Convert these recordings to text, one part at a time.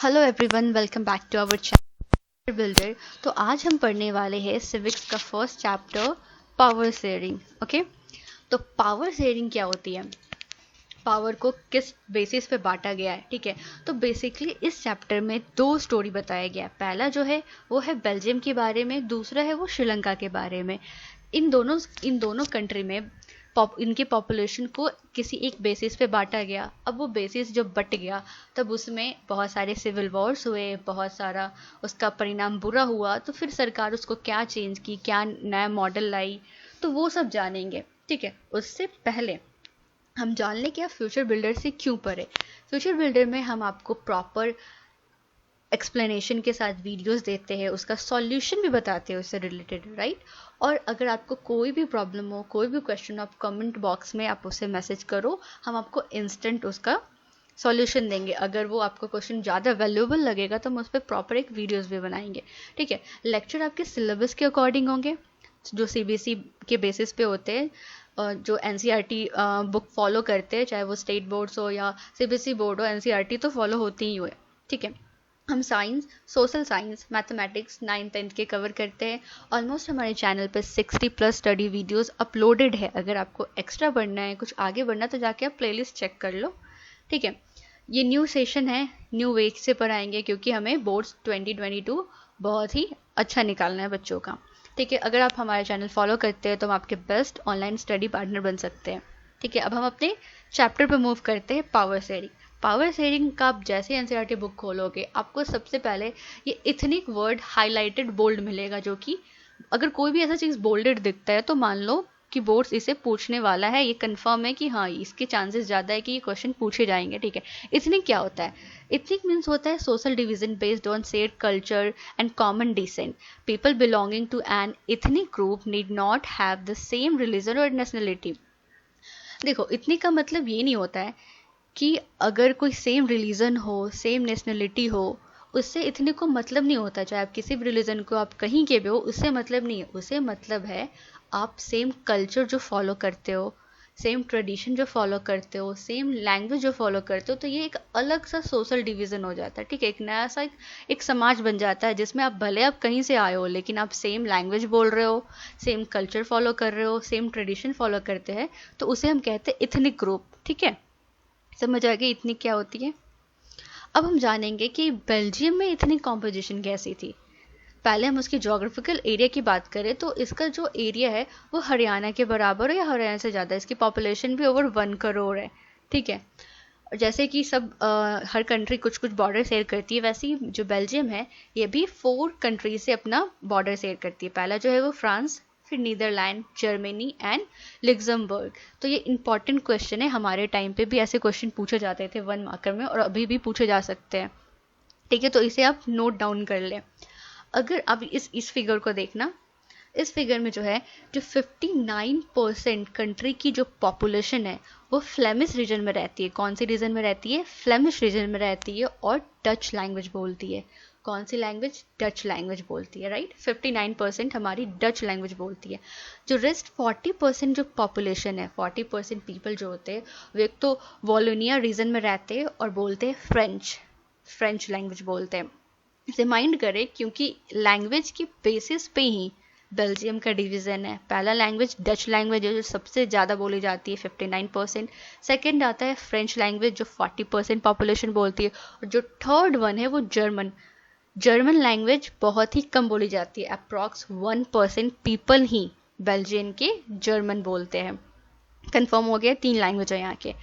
Hello everyone, welcome back to our chapter builder. तो आज हम पढ़ने वाले हैं सिविक्स का first chapter, power sharing. Okay, तो पावर शेयरिंग क्या होती है, पावर को किस बेसिस पे बांटा गया है। ठीक है, तो बेसिकली इस चैप्टर में दो स्टोरी बताया गया है। पहला जो है वो है बेल्जियम के बारे में, दूसरा है वो श्रीलंका के बारे में। इन दोनों कंट्री में इनके पॉपुलेशन को किसी एक बेसिस पे बांटा गया। अब वो बेसिस जब बट गया तब उसमें बहुत सारे सिविल वॉर्स हुए, बहुत सारा उसका परिणाम बुरा हुआ। तो फिर सरकार उसको क्या चेंज की, क्या नया मॉडल लाई, तो वो सब जानेंगे। ठीक है, उससे पहले हम जान लें कि आप फ्यूचर बिल्डर से क्यों पढ़े। फ्यूचर बिल्डर में हम आपको प्रॉपर एक्सप्लेनेशन के साथ वीडियोस देते हैं, उसका सॉल्यूशन भी बताते हैं उससे रिलेटेड, राइट। और अगर आपको कोई भी प्रॉब्लम हो, कोई भी क्वेश्चन हो, आप कमेंट बॉक्स में आप उसे मैसेज करो, हम आपको इंस्टेंट उसका सॉल्यूशन देंगे। अगर वो आपको क्वेश्चन ज़्यादा वैल्यूएबल लगेगा तो हम उस पर प्रॉपर एक वीडियोस भी बनाएंगे। ठीक है, लेक्चर आपके सिलेबस के अकॉर्डिंग होंगे, जो सीबीएसई के बेसिस पे होते हैं, जो एनसीईआरटी बुक फॉलो करते हैं, चाहे वो स्टेट बोर्ड्स हो या सीबीएसई बोर्ड हो, एनसीईआरटी तो फॉलो होती ही हुए। ठीक है, हम science, social science, mathematics 9th-10th के कवर करते हैं। ऑलमोस्ट हमारे चैनल पे 60+ स्टडी वीडियोस अपलोडेड है। अगर आपको एक्स्ट्रा बढ़ना है, कुछ आगे बढ़ना, तो जाके आप प्लेलिस्ट चेक कर लो। ठीक है, ये न्यू सेशन है, न्यू वे से पढ़ाएंगे क्योंकि हमें बोर्ड्स 2022 बहुत ही अच्छा निकालना है बच्चों का। ठीक है, अगर आप हमारे चैनल फॉलो करते हैं तो हम आपके बेस्ट ऑनलाइन स्टडी पार्टनर बन सकते हैं। ठीक है, अब हम अपने चैप्टर पर मूव करते हैं, पावर शेयरिंग। पावर शेयरिंग का आप जैसे एनसीईआरटी बुक खोलोगे, आपको सबसे पहले ये इथनिक वर्ड हाईलाइटेड बोल्ड मिलेगा, जो कि अगर कोई भी ऐसा चीज़ बोल्डेड दिखता है तो मान लो कि बोर्ड्स इसे पूछने वाला है, ये कंफर्म है कि हाँ इसके चांसेस ज़्यादा है कि ये क्वेश्चन पूछे जाएंगे। ठीक है, इथनिक क्या होता है? इथनिक मीन्स होता है social division based on shared culture and common descent. People belonging to an ethnic group need not have the same religion और नेशनलिटी। देखो, इथनिक का मतलब ये नहीं होता है कि अगर कोई सेम रिलीजन हो, सेम नेशनलिटी हो, उससे इतने को मतलब नहीं होता। चाहे आप किसी भी रिलीजन को, आप कहीं के भी हो, उससे मतलब नहीं है। उससे मतलब है आप सेम कल्चर जो फॉलो करते हो, सेम ट्रेडिशन जो फॉलो करते हो, सेम लैंग्वेज जो फॉलो करते हो, तो ये एक अलग सा सोशल डिवीज़न हो जाता है। ठीक है, एक नया सा एक समाज बन जाता है जिसमें आप भले आप कहीं से आए हो लेकिन आप सेम लैंग्वेज बोल रहे हो, सेम कल्चर फॉलो कर रहे हो, सेम ट्रेडिशन फॉलो करते हैं, तो उसे हम कहते हैं इथनिक ग्रुप। ठीक है, समझ आ गई इथनिक क्या होती है। अब हम जानेंगे कि बेल्जियम में इथनिक कॉम्पोजिशन कैसी थी। पहले हम उसकी जोग्राफिकल एरिया की बात करें तो इसका जो एरिया है वो हरियाणा के बराबर है या हरियाणा से ज़्यादा। इसकी पॉपुलेशन भी ओवर 1 करोड़ है। ठीक है, जैसे कि सब हर कंट्री कुछ कुछ बॉर्डर शेयर करती है, वैसे ही जो बेल्जियम है ये भी 4 कंट्री से अपना बॉर्डर शेयर करती है। पहला जो है वो फ्रांस, फिर नीदरलैंड, जर्मनी एंड लग्जमबर्ग। तो ये इंपॉर्टेंट क्वेश्चन है, हमारे टाइम पे भी ऐसे क्वेश्चन पूछे जाते थे 1 मार्कर में, और अभी भी पूछे जा सकते हैं। ठीक है, तो इसे आप नोट डाउन कर लें। अगर आप इस फिगर को देखना, इस फिगर में जो है, जो 59% कंट्री की जो पॉपुलेशन है वो फ्लेमिश रीजन में रहती है। कौन सी रीजन में रहती है? फ्लेमिश रीजन में रहती है, और डच लैंग्वेज बोलती है। कौन सी लैंग्वेज? डच लैंग्वेज बोलती है, राइट। 59% हमारी डच लैंग्वेज बोलती है। जो रेस्ट 40% जो पॉपुलेशन है, 40% पीपल जो होते हैं, वो एक तो वॉलोनिया रीजन में रहते हैं और बोलते हैं फ्रेंच लैंग्वेज बोलते हैं। इसे माइंड करें क्योंकि लैंग्वेज की बेसिस पे ही बेल्जियम का डिवीज़न है। पहला लैंग्वेज डच लैंग्वेज है जो सबसे ज़्यादा बोली जाती है, 59%। सेकेंड आता है फ्रेंच लैंग्वेज जो 40% पॉपुलेशन बोलती है, और जो थर्ड वन है वो जर्मन लैंग्वेज बहुत ही कम बोली जाती है। अप्रॉक्स 1% पीपल ही बेल्जियन के जर्मन बोलते हैं। कंफर्म हो गया, 3 लैंग्वेज है यहाँ के।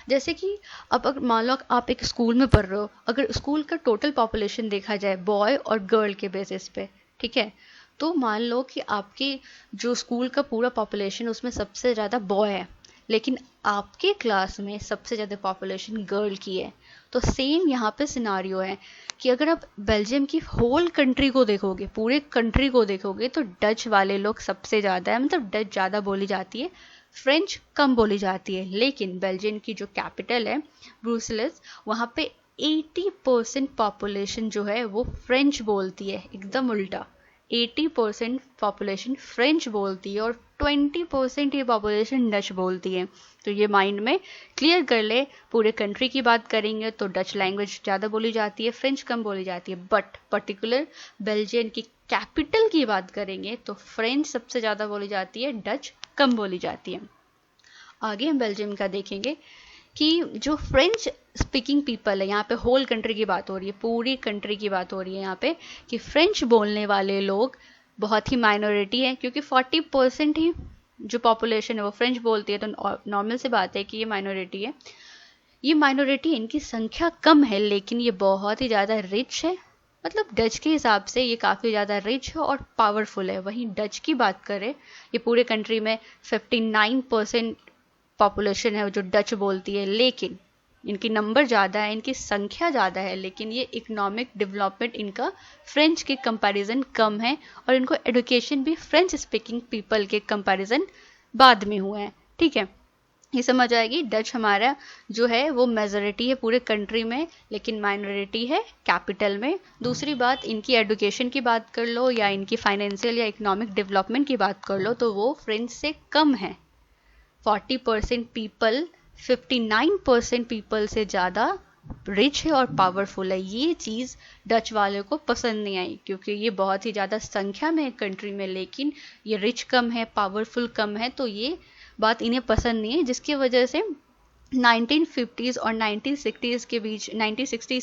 जैसे कि अब अगर मान लो आप एक स्कूल में पढ़ रहे हो, अगर स्कूल का टोटल पॉपुलेशन देखा जाए बॉय और गर्ल के बेसिस पे, ठीक है, तो मान लो कि आपके जो स्कूल का पूरा पॉपुलेशन उसमें सबसे ज़्यादा बॉय है, लेकिन आपके क्लास में सबसे ज़्यादा पॉपुलेशन गर्ल की है। तो सेम यहाँ पे सिनारियो है कि अगर आप बेल्जियम की होल कंट्री को देखोगे, पूरे कंट्री को देखोगे, तो डच वाले लोग सबसे ज़्यादा है, मतलब डच ज़्यादा बोली जाती है, फ्रेंच कम बोली जाती है। लेकिन बेल्जियम की जो कैपिटल है ब्रुसेल्स, वहाँ पे 80% पॉपुलेशन जो है वो फ्रेंच बोलती है, एकदम उल्टा। 80% पॉपुलेशन फ्रेंच बोलती है और 20% ये पॉपुलेशन डच बोलती है। तो ये माइंड में क्लियर कर ले। पूरे कंट्री की बात करेंगे तो डच लैंग्वेज ज़्यादा बोली जाती है, फ्रेंच कम बोली जाती है, बट पर्टिकुलर बेल्जियम की कैपिटल की बात करेंगे तो फ्रेंच सबसे ज़्यादा बोली जाती है, डच कम बोली जाती है। आगे हम बेल्जियम का देखेंगे कि जो फ्रेंच स्पीकिंग पीपल है, यहाँ पे होल कंट्री की बात हो रही है, पूरी कंट्री की बात हो रही है यहाँ पे, कि फ्रेंच बोलने वाले लोग बहुत ही माइनॉरिटी है, क्योंकि 40% ही जो पॉपुलेशन है वो फ्रेंच बोलती है, तो नॉर्मल सी बात है कि ये माइनॉरिटी है। ये माइनॉरिटी, इनकी संख्या कम है, लेकिन ये बहुत ही ज़्यादा रिच है। मतलब डच के हिसाब से ये काफ़ी ज़्यादा रिच है और पावरफुल है। वहीं डच की बात करें, ये पूरे कंट्री में 59% पॉपुलेशन है जो डच बोलती है, लेकिन इनकी नंबर ज़्यादा है, इनकी संख्या ज़्यादा है, लेकिन ये इकोनॉमिक डेवलपमेंट इनका फ्रेंच के कंपैरिजन कम है, और इनको एडुकेशन भी फ्रेंच स्पीकिंग पीपल के कंपैरिजन बाद में हुआ है। ठीक है, ये समझ आएगी। डच हमारा जो है वो मेजॉरिटी है पूरे कंट्री में, लेकिन माइनॉरिटी है कैपिटल में। दूसरी बात, इनकी एडुकेशन की बात कर लो या इनकी फाइनेंशियल या इकोनॉमिक डेवलपमेंट की बात कर लो तो वो फ्रेंच से कम है। 40% पीपल 59% पीपल से ज़्यादा रिच है और पावरफुल है। ये चीज़ डच वाले को पसंद नहीं आई, क्योंकि ये बहुत ही ज़्यादा संख्या में है कंट्री में, लेकिन ये रिच कम है, पावरफुल कम है, तो ये बात इन्हें पसंद नहीं है, जिसकी वजह से 1950s और 1960s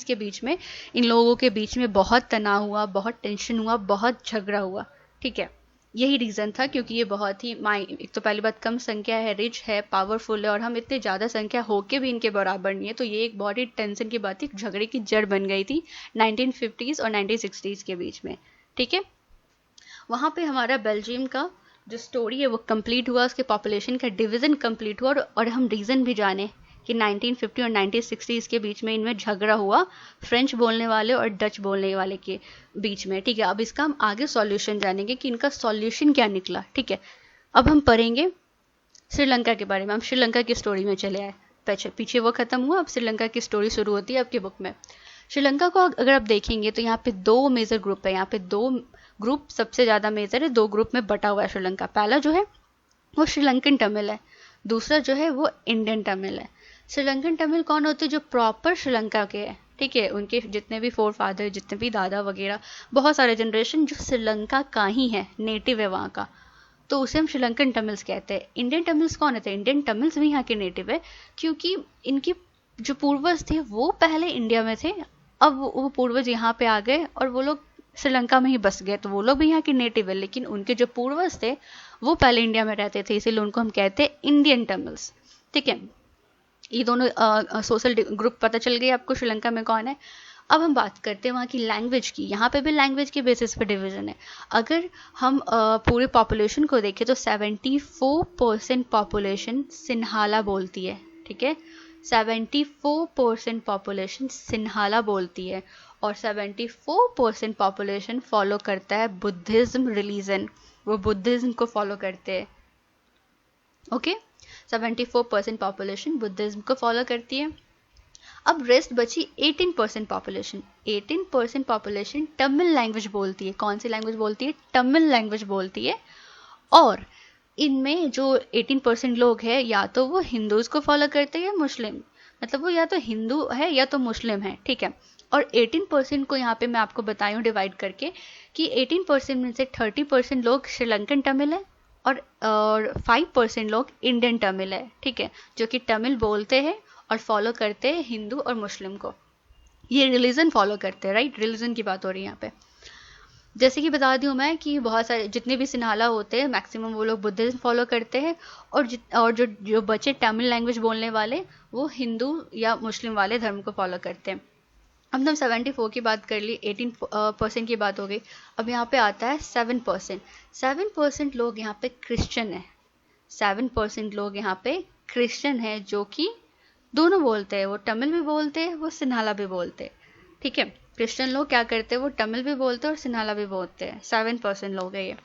के बीच में इन लोगों के बीच में बहुत तनाव हुआ, बहुत टेंशन हुआ, बहुत झगड़ा हुआ। ठीक है, यही रीज़न था, क्योंकि ये बहुत ही एक तो पहली बात कम संख्या है, रिच है, पावरफुल है, और हम इतने ज़्यादा संख्या होके भी इनके बराबर नहीं है। तो ये एक बहुत ही टेंशन की बात थी, झगड़े की जड़ बन गई थी 1950s और 1960s के बीच में। ठीक है, वहाँ पे हमारा बेल्जियम का जो स्टोरी है वो कंप्लीट हुआ, उसके पॉपुलेशन का डिवीज़न कंप्लीट हुआ, और हम रीज़न भी जाने कि 1950 और 1960s के बीच में इनमें झगड़ा हुआ फ्रेंच बोलने वाले और डच बोलने वाले के बीच में। ठीक है, अब इसका हम आगे सॉल्यूशन जानेंगे कि इनका सॉल्यूशन क्या निकला। ठीक है, अब हम पढ़ेंगे श्रीलंका के बारे में। हम श्रीलंका की स्टोरी में चले आए, पीछे वो खत्म हुआ, अब श्रीलंका की स्टोरी शुरू होती है आपकी बुक में। श्रीलंका को अगर आप देखेंगे तो यहाँ पे दो मेजर ग्रुप है, यहाँ पे दो ग्रुप सबसे ज़्यादा मेजर है, दो ग्रुप में बटा हुआ है श्रीलंका। पहला जो है वो श्रीलंकन तमिल है, दूसरा जो है वो इंडियन तमिल है। श्रीलंकन तमिल कौन होते हैं? जो प्रॉपर श्रीलंका के हैं। ठीक है, उनके जितने भी फोर फादर, जितने भी दादा वगैरह, बहुत सारे जनरेशन जो श्रीलंका का ही है, नेटिव है वहाँ का, तो उसे हम श्रीलंकन तमिल्स कहते हैं। इंडियन तमिल्स कौन होते हैं? इंडियन तमिल्स भी यहाँ के नेटिव है, क्योंकि इनकी जो पूर्वज थे वो पहले इंडिया में थे, अब वो पूर्वज यहाँ पे आ गए और वो लोग श्रीलंका में ही बस गए, तो वो लोग भी यहाँ के नेटिव है, लेकिन उनके जो पूर्वज थे वो पहले इंडिया में रहते थे, इसीलिए उनको हम कहते हैं इंडियन तमिल्स। ठीक है, ये दोनों सोशल ग्रुप पता चल गई आपको श्रीलंका में कौन है। अब हम बात करते हैं वहाँ की लैंग्वेज की। यहाँ पे भी लैंग्वेज के बेसिस पे डिवीज़न है। अगर हम पूरे पॉपुलेशन को देखें तो 74% पॉपुलेशन सिन्हाला बोलती है। ठीक है, 74% पॉपुलेशन सिन्हाला बोलती है, और 74% पॉपुलेशन फॉलो करता है बुद्धिज़्म रिलीजन, वो बुद्धिज़्म को फॉलो करते हैं। ओके, 74% पॉपुलेशन बुद्धिज़्म को फॉलो करती है। अब रेस्ट बची 18% पॉपुलेशन। 18% पॉपुलेशन तमिल लैंग्वेज बोलती है। कौन सी लैंग्वेज बोलती है? तमिल लैंग्वेज बोलती है। और इनमें जो 18% लोग हैं, या तो वो हिंदूज को फॉलो करते हैं या मुस्लिम, मतलब वो या तो हिंदू है या तो मुस्लिम है। ठीक है, और 18% को यहाँ पे मैं आपको बताऊँ डिवाइड करके कि 18% में से 30% लोग श्रीलंकन तमिल है और 5% लोग इंडियन तमिल है। ठीक है, जो कि तमिल बोलते हैं और फॉलो करते हैं हिंदू और मुस्लिम को। ये रिलीजन फॉलो करते हैं, राइट? रिलीजन की बात हो रही है यहाँ पे। जैसे कि बता दूं मैं कि बहुत सारे जितने भी सिन्हाला होते हैं मैक्सिमम वो लोग बुद्धिज्म फॉलो करते हैं, और जो बचे तमिल लैंग्वेज बोलने वाले वो हिंदू या मुस्लिम वाले धर्म को फॉलो करते हैं। अब हम 74 की बात कर ली, 18% की बात हो गई। अब यहाँ पे आता है 7%। 7% लोग यहाँ पे क्रिश्चियन है। 7% लोग यहाँ पे क्रिश्चियन है, जो कि दोनों बोलते हैं, वो तमिल भी बोलते हैं, वो सिन्हाला भी बोलते हैं। ठीक है, क्रिश्चियन लोग क्या करते हैं? वो तमिल भी बोलते हैं और सिन्हाला भी बोलते हैं। 7% लोग हैं ये।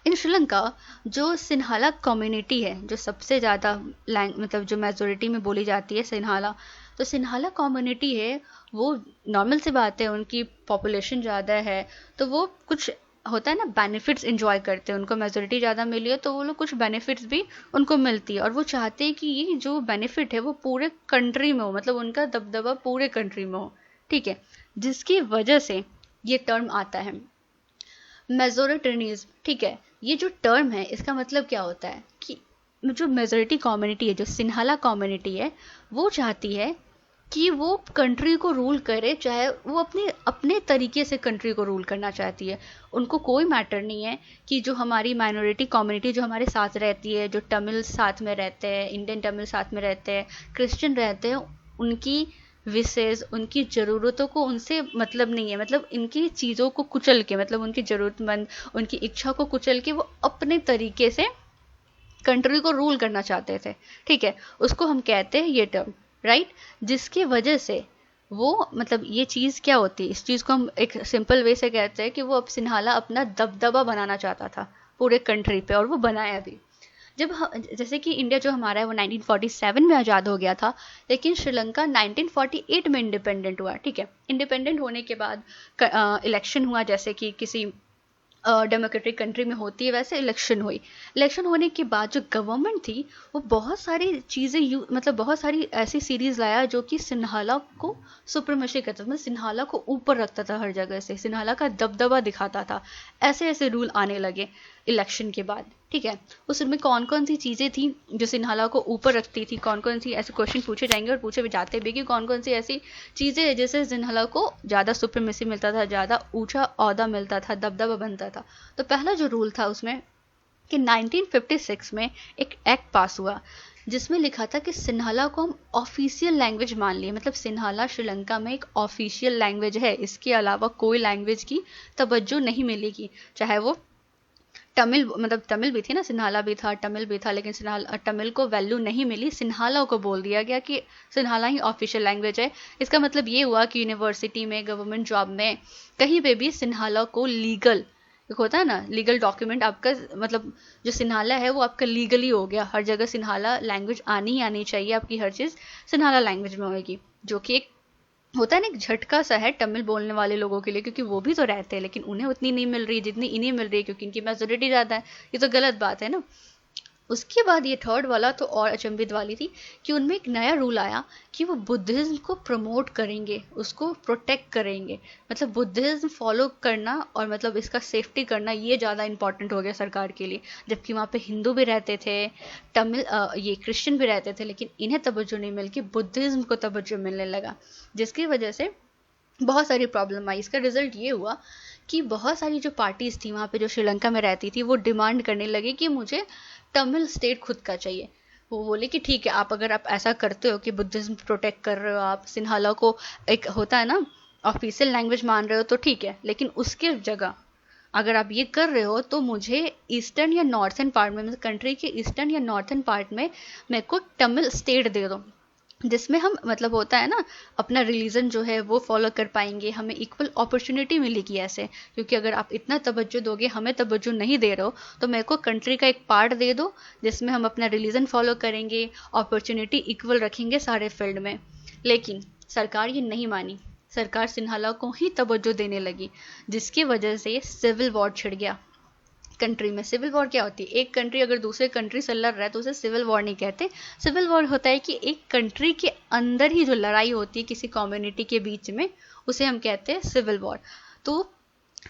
इन श्रीलंका जो सिन्हाला कम्युनिटी है, जो सबसे ज़्यादा मतलब जो मेजोरिटी में बोली जाती है सिन्हाला, तो सिन्हाला कम्युनिटी है वो, नॉर्मल सी बात है, उनकी पॉपुलेशन ज़्यादा है, तो वो कुछ होता है ना बेनिफिट्स इंजॉय करते हैं, उनको मेजोरिटी ज़्यादा मिली है तो वो लोग कुछ बेनिफिट्स भी उनको मिलती है, और वो चाहते हैं कि ये जो बेनिफिट है वो पूरे कंट्री में हो, मतलब उनका दबदबा पूरे कंट्री में हो, ठीक है। जिसकी वजह से ये टर्म आता है मेजोरिटेरियनिज्म, ठीक है। ये जो टर्म है इसका मतलब क्या होता है कि जो मेजोरिटी कम्युनिटी है, जो सिन्हाला कम्युनिटी है, वो चाहती है कि वो कंट्री को रूल करे, चाहे वो अपने अपने तरीके से कंट्री को रूल करना चाहती है। उनको कोई मैटर नहीं है कि जो हमारी माइनॉरिटी कम्युनिटी जो हमारे साथ रहती है, जो तमिल साथ में रहते हैं, इंडियन तमिल साथ में रहते हैं, क्रिश्चियन रहते हैं, उनकी विशेष उनकी ज़रूरतों को उनसे मतलब नहीं है, मतलब इनकी चीज़ों को कुचल के, मतलब उनकी ज़रूरतमंद उनकी इच्छा को कुचल के वो अपने तरीके से कंट्री को रूल करना चाहते थे, ठीक है। उसको हम कहते हैं ये टर्म, राइट। जिसकी वजह से वो मतलब ये चीज़ क्या होती है, इस चीज़ को हम एक सिंपल वे से कहते हैं कि वो अब सिन्हाला अपना दबदबा बनाना चाहता था पूरे कंट्री पे, और वो बनाया भी। जब जैसे कि इंडिया जो हमारा है वो 1947 में आज़ाद हो गया था, लेकिन श्रीलंका 1948 में इंडिपेंडेंट हुआ, ठीक है। इंडिपेंडेंट होने के बाद इलेक्शन हुआ, जैसे कि किसी डेमोक्रेटिक कंट्री में होती है वैसे इलेक्शन हुई। इलेक्शन होने के बाद जो गवर्नमेंट थी वो बहुत सारी चीज़ें मतलब बहुत सारी ऐसी सीरीज लाया जो कि सिन्हाला को सुप्रीमेसी करता था, मतलब सिन्हाला को ऊपर रखता था, हर जगह से सिन्हाला का दबदबा दिखाता था। ऐसे ऐसे रूल आने लगे इलेक्शन के बाद, ठीक है। उसमें कौन कौन सी चीज़ें थी जो सिन्हाला को ऊपर रखती थी, कौन कौन सी ऐसे क्वेश्चन पूछे जाएंगे और पूछे भी जाते भी कि कौन कौन सी ऐसी चीज़ें हैं जिससे सिन्हाला को ज़्यादा सुप्रीमेसी मिलता था, ज़्यादा ऊंचा ओहदा मिलता था, दबदबा बनता था। तो पहला जो रूल था उसमें कि 1956 में एक एक्ट पास हुआ जिसमें लिखा था कि सिन्हाला को हम ऑफिशियल लैंग्वेज मान लिए, मतलब सिन्हाला श्रीलंका में एक ऑफिशियल लैंग्वेज है, इसके अलावा कोई लैंग्वेज की तवज्जो नहीं मिलेगी। चाहे वो तमिल, मतलब तमिल भी थी ना, सिन्हाला भी था, तमिल भी था, लेकिन सिन्हाला तमिल को वैल्यू नहीं मिली, सिन्हाला को बोल दिया गया कि सिन्हाला ही ऑफिशियल लैंग्वेज है। इसका मतलब ये हुआ कि यूनिवर्सिटी में, गवर्नमेंट जॉब में, कहीं पे भी सिन्हाला को लीगल, एक होता है ना लीगल डॉक्यूमेंट, आपका मतलब जो सिन्हाला है वो आपका लीगली हो गया, हर जगह सिन्हाला लैंग्वेज आनी ही आनी चाहिए, आपकी हर चीज़ सिन्हाला लैंग्वेज में होगी, जो कि एक होता है ना एक झटका सा है तमिल बोलने वाले लोगों के लिए, क्योंकि वो भी तो रहते हैं लेकिन उन्हें उतनी नहीं मिल रही जितनी इन्हें मिल रही है, क्योंकि इनकी मेजोरिटी ज़्यादा है। ये तो गलत बात है ना। उसके बाद ये थर्ड वाला तो और अचंभित वाली थी कि उनमें एक नया रूल आया कि वो बुद्धिज़्म को प्रमोट करेंगे, उसको प्रोटेक्ट करेंगे, मतलब बुद्धिज़्म फॉलो करना और मतलब इसका सेफ्टी करना ये ज़्यादा इंपॉर्टेंट हो गया सरकार के लिए। जबकि वहाँ पे हिंदू भी रहते थे, तमिल ये क्रिश्चियन भी रहते थे, लेकिन इन्हें तवज्जो नहीं मिल के बुद्धिज़्म को तवज्जो मिलने लगा, जिसकी वजह से बहुत सारी प्रॉब्लम आई। इसका रिजल्ट ये हुआ कि बहुत सारी जो पार्टीज़ थी वहाँ पे जो श्रीलंका में रहती थी वो डिमांड करने लगी कि मुझे तमिल स्टेट खुद का चाहिए। वो बोले कि ठीक है, आप अगर आप ऐसा करते हो कि बुद्धिज्म प्रोटेक्ट कर रहे हो, आप सिन्हाला को एक होता है ना ऑफिशियल लैंग्वेज मान रहे हो तो ठीक है, लेकिन उसके जगह अगर आप ये कर रहे हो तो मुझे ईस्टर्न या नॉर्थन पार्ट में, मतलब कंट्री के ईस्टर्न या नॉर्थन पार्ट में मेरे को तमिल स्टेट दे दो, जिसमें हम मतलब होता है ना अपना रिलीजन जो है वो फॉलो कर पाएंगे, हमें इक्वल अपॉर्चुनिटी मिलेगी ऐसे। क्योंकि अगर आप इतना तवज्जो दोगे, हमें तवज्जो नहीं दे रहे हो, तो मेरे को कंट्री का एक पार्ट दे दो जिसमें हम अपना रिलीजन फॉलो करेंगे, अपॉर्चुनिटी इक्वल रखेंगे सारे फील्ड में। लेकिन सरकार ये नहीं मानी, सरकार सिन्हाला को ही तवज्जो देने लगी, जिसकी वजह से सिविल वॉर छिड़ गया कंट्री में। सिविल वॉर क्या होती है, एक कंट्री अगर दूसरे कंट्री से लड़ रहा है तो उसे सिविल वॉर नहीं कहते। सिविल वॉर होता है कि एक कंट्री के अंदर ही जो लड़ाई होती है किसी कम्युनिटी के बीच में, उसे हम कहते हैं सिविल वॉर। तो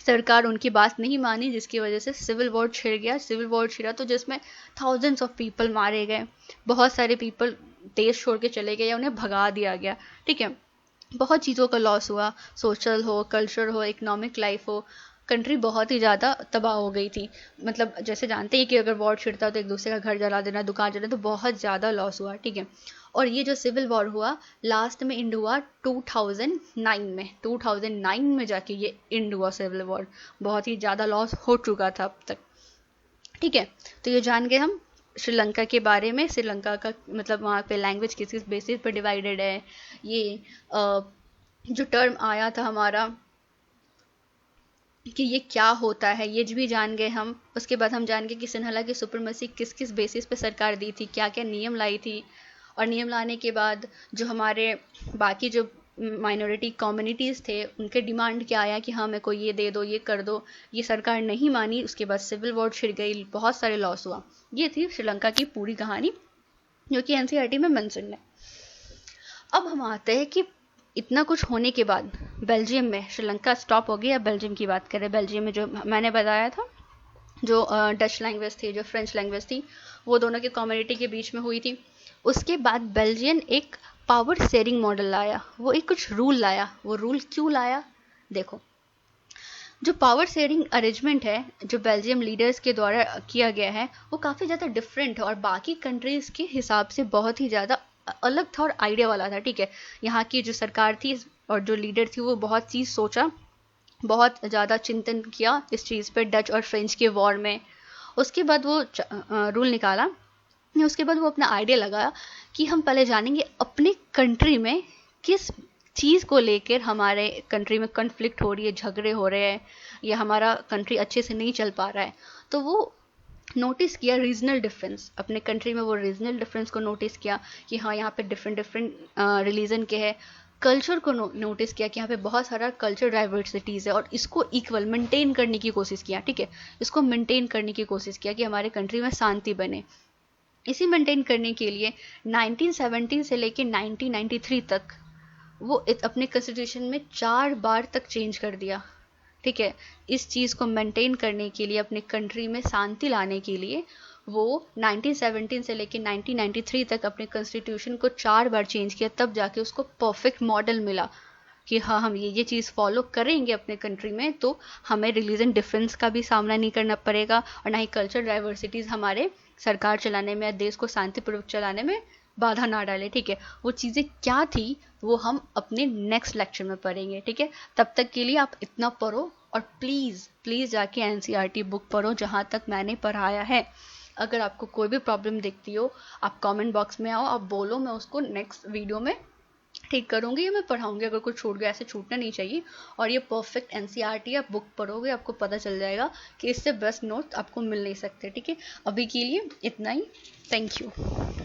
सरकार उनकी बात नहीं मानी, जिसकी वजह से सिविल वॉर छिड़ गया। सिविल वॉर छिड़ा तो जिसमें थाउजेंड्स ऑफ पीपल मारे गए, बहुत सारे पीपल देश छोड़ के चले गए या उन्हें भगा दिया गया, ठीक है। बहुत चीज़ों का लॉस हुआ, सोशल हो, कल्चर हो, इकोनॉमिक लाइफ हो, कंट्री बहुत ही ज़्यादा तबाह हो गई थी। मतलब जैसे जानते हैं कि अगर वॉर छिड़ता तो एक दूसरे का घर जला देना, दुकान जलाना, तो बहुत ज़्यादा लॉस हुआ, ठीक है। और ये जो सिविल वॉर हुआ लास्ट में इंड हुआ 2009 में, 2009 में जाके ये इंड हुआ सिविल वॉर। बहुत ही ज़्यादा लॉस हो चुका था अब तक, ठीक है। तो ये जान गए हम श्रीलंका के बारे में। श्रीलंका का मतलब वहाँ पे लैंग्वेज किस किस बेसिस पर डिवाइडेड है, ये जो टर्म आया था हमारा कि ये क्या होता है, ये भी जान गए हम। उसके बाद हम जान गए कि सिन्हाला की सुप्रीमेसी किस किस बेसिस पे सरकार दी थी, क्या क्या नियम लाई थी, और नियम लाने के बाद जो हमारे बाकी जो माइनॉरिटी कम्युनिटीज़ थे, उनके डिमांड क्या आया कि हाँ मेरे को ये दे दो, ये कर दो, ये सरकार नहीं मानी, उसके बाद सिविल वॉर छिड़ गई, बहुत सारे लॉस हुआ। ये थी श्रीलंका की पूरी कहानी जो कि एनसीईआरटी में मेंशन है। अब हम आते हैं कि इतना कुछ होने के बाद बेल्जियम में, श्रीलंका स्टॉप हो गया, बेल्जियम की बात करें। बेल्जियम में जो मैंने बताया था, जो डच लैंग्वेज थी, जो फ्रेंच लैंग्वेज थी, वो दोनों की कम्युनिटी के बीच में हुई थी। उसके बाद बेल्जियन एक पावर शेयरिंग मॉडल लाया, वो एक कुछ रूल लाया। वो रूल क्यों लाया? देखो, जो पावर शेयरिंग अरेंजमेंट है जो बेल्जियम लीडर्स के द्वारा किया गया है, वो काफ़ी ज़्यादा डिफरेंट है और बाकी कंट्रीज़ के हिसाब से बहुत ही ज़्यादा अलग था और आइडिया वाला था। ठीक है, यहाँ की जो सरकार थी और जो लीडर थी वो बहुत चीज़ सोचा, बहुत ज़्यादा चिंतन किया इस चीज़ पे डच और फ्रेंच के वॉर में। उसके बाद वो रूल निकाला, उसके बाद वो अपना आइडिया लगाया कि हम पहले जानेंगे अपने कंट्री में किस चीज़ को लेकर हमारे कंट्री में कन्फ्लिक्ट हो रही है, झगड़े हो रहे हैं, या हमारा कंट्री अच्छे से नहीं चल पा रहा है। तो वो नोटिस किया रीजनल डिफरेंस, अपने कंट्री में वो रीजनल डिफरेंस को नोटिस किया कि हाँ यहाँ पे डिफरेंट डिफरेंट रिलीजन के हैं। कल्चर को नोटिस किया कि यहाँ पे बहुत सारा कल्चर डाइवर्सिटीज़ है और इसको इक्वल मेंटेन करने की कोशिश किया। ठीक है, इसको मेंटेन करने की कोशिश किया कि हमारे कंट्री में शांति बने। इसी मेंटेन करने के लिए 1917 से लेके 1993 तक वो अपने कॉन्स्टिट्यूशन में 4 बार तक चेंज कर दिया। ठीक है, इस चीज़ को मेंटेन करने के लिए, अपने कंट्री में शांति लाने के लिए वो 1917 से लेके 1993 तक अपने कॉन्स्टिट्यूशन को 4 बार चेंज किया, तब जाके उसको परफेक्ट मॉडल मिला कि हाँ हम ये चीज़ फॉलो करेंगे अपने कंट्री में तो हमें रिलीजन डिफरेंस का भी सामना नहीं करना पड़ेगा और ना ही कल्चर डाइवर्सिटीज़ हमारे सरकार चलाने में या देश को शांतिपूर्वक चलाने में बाधा ना डाले। ठीक है, वो चीज़ें क्या थी वो हम अपने नेक्स्ट लेक्चर में पढ़ेंगे। ठीक है, तब तक के लिए आप इतना पढ़ो और प्लीज़ प्लीज़ जाके एनसीईआरटी बुक पढ़ो जहाँ तक मैंने पढ़ाया है। अगर आपको कोई भी प्रॉब्लम दिखती हो आप कमेंट बॉक्स में आओ, आप बोलो, मैं उसको नेक्स्ट वीडियो में ठीक करूँगी या मैं पढ़ाऊँगी। अगर कुछ छूट गया, ऐसे छूटना नहीं चाहिए। और ये परफेक्ट एनसीईआरटी आप बुक पढ़ोगे, आपको पता चल जाएगा कि इससे बेस्ट नोट आपको मिल नहीं सकते। ठीक है, अभी के लिए इतना ही। Thank you.